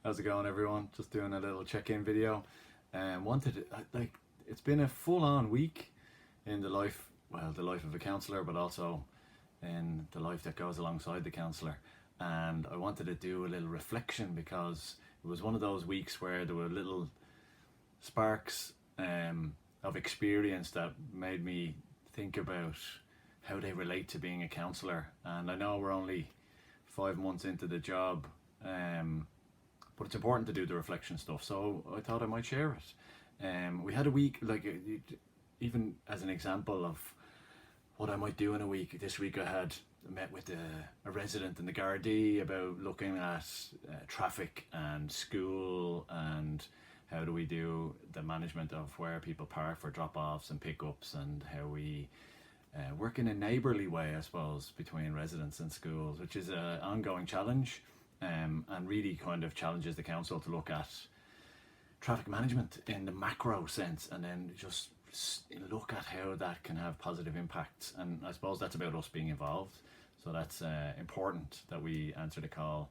How's it going, everyone? Just doing a little check-in video. It's been a full-on week in the life of a counsellor, but also in the life that goes alongside the counsellor. And I wanted to do a little reflection because it was one of those weeks where there were little sparks of experience that made me think about how they relate to being a counsellor. And I know we're only 5 months into the job, but it's important to do the reflection stuff, so I thought I might share it. We had a week, even as an example of what I might do in a week. This week I met with a resident in the Gardaí about looking at traffic and school and how do we do the management of where people park for drop-offs and pick-ups, and how we work in a neighbourly way, I suppose, between residents and schools, which is an ongoing challenge, and really kind of challenges the council to look at traffic management in the macro sense, and then just look at how that can have positive impacts. And I suppose that's about us being involved. So that's important that we answer the call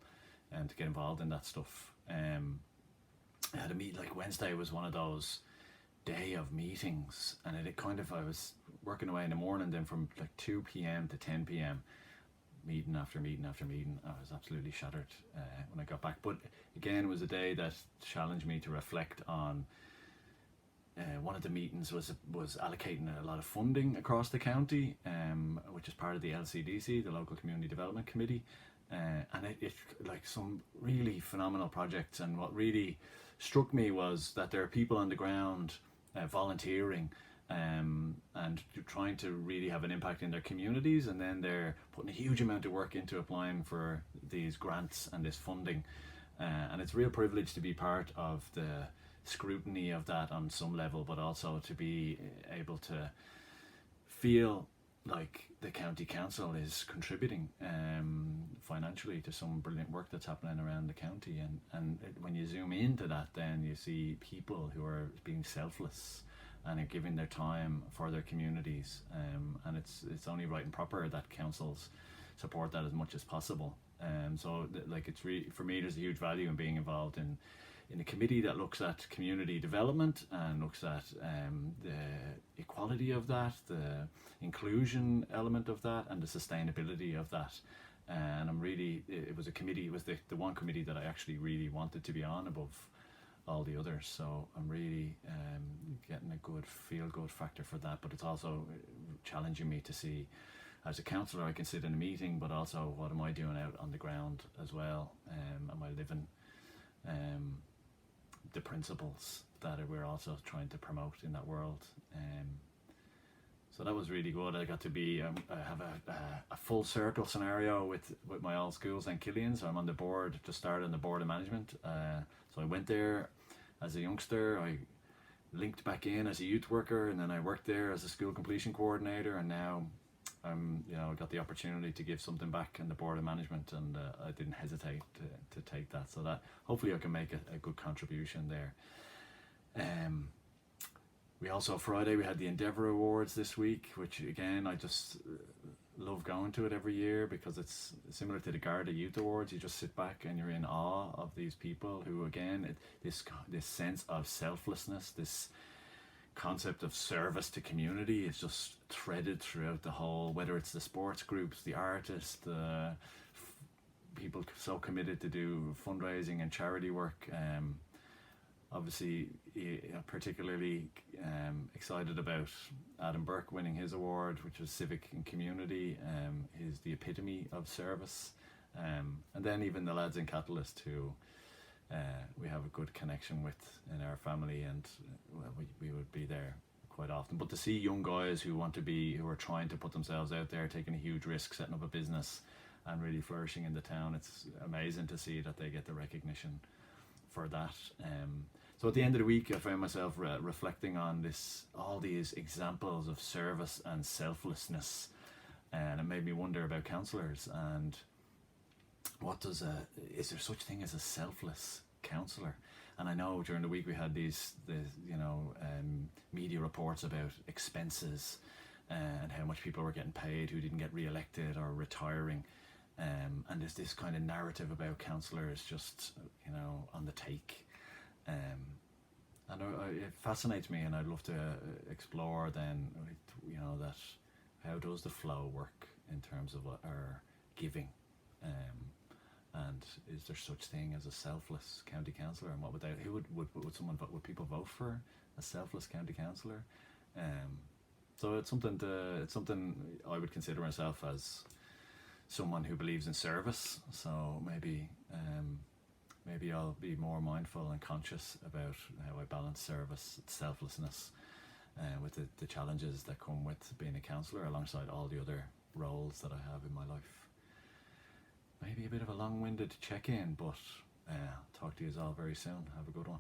and to get involved in that stuff. I had a meet, like Wednesday was one of those day of meetings, and I was working away in the morning, then from like 2 p.m. to 10 p.m. meeting after meeting after meeting. I was absolutely shattered when I got back. But again, it was a day that challenged me to reflect on. One of the meetings was allocating a lot of funding across the county, which is part of the LCDC, the Local Community Development Committee, and it like some really phenomenal projects. And what really struck me was that there are people on the ground volunteering and trying to really have an impact in their communities, and then they're putting a huge amount of work into applying for these grants and this funding, and it's a real privilege to be part of the scrutiny of that on some level, but also to be able to feel like the county council is contributing financially to some brilliant work that's happening around the county. And when you zoom into that, then you see people who are being selfless and are giving their time for their communities, and it's only right and proper that councils support that as much as possible. So it's really, for me, there's a huge value in being involved in a committee that looks at community development and looks at the equality of that, the inclusion element of that, and the sustainability of that. And it was the one committee that I actually really wanted to be on above all the others. So I'm really getting a good feel-good factor for that. But it's also challenging me to see, as a councillor, I can sit in a meeting, but also what am I doing out on the ground as well? Am I living the principles that we're also trying to promote in that world? So that was really good. I got to be I have a full circle scenario with my old school, St. Killian. So I'm on the board, just started on the board of management. So I went there as a youngster, I linked back in as a youth worker, and then I worked there as a school completion coordinator, and now I got the opportunity to give something back in the board of management, and I didn't hesitate to take that. So that hopefully I can make a good contribution there. We also, Friday, we had the Endeavour Awards this week, which again, I just love going to it every year because it's similar to the Garda Youth Awards. You just sit back and you're in awe of these people who, again, this sense of selflessness, this concept of service to community is just threaded throughout the whole, whether it's the sports groups, the artists, the people so committed to do fundraising and charity work. Obviously, particularly excited about Adam Burke winning his award, which was Civic and Community. He's the epitome of service. And then even the lads in Catalyst, who we have a good connection with in our family, and we would be there quite often. But to see young guys who are trying to put themselves out there, taking a huge risk, setting up a business and really flourishing in the town, it's amazing to see that they get the recognition for that. So at the end of the week, I found myself reflecting on all these examples of service and selflessness, and it made me wonder about councillors and is there such thing as a selfless councillor? And I know during the week we had media reports about expenses and how much people were getting paid who didn't get re-elected or retiring. And there's this kind of narrative about counsellors just, on the take. And it fascinates me, and I'd love to explore then, that how does the flow work in terms of our giving, and is there such thing as a selfless county councillor, and what would they, who would someone vote, would people vote for a selfless county councillor? So it's something I would consider myself as someone who believes in service. So maybe I'll be more mindful and conscious about how I balance service, selflessness, with the challenges that come with being a counsellor, alongside all the other roles that I have in my life. Maybe a bit of a long-winded check-in, but talk to you all very soon. Have a good one.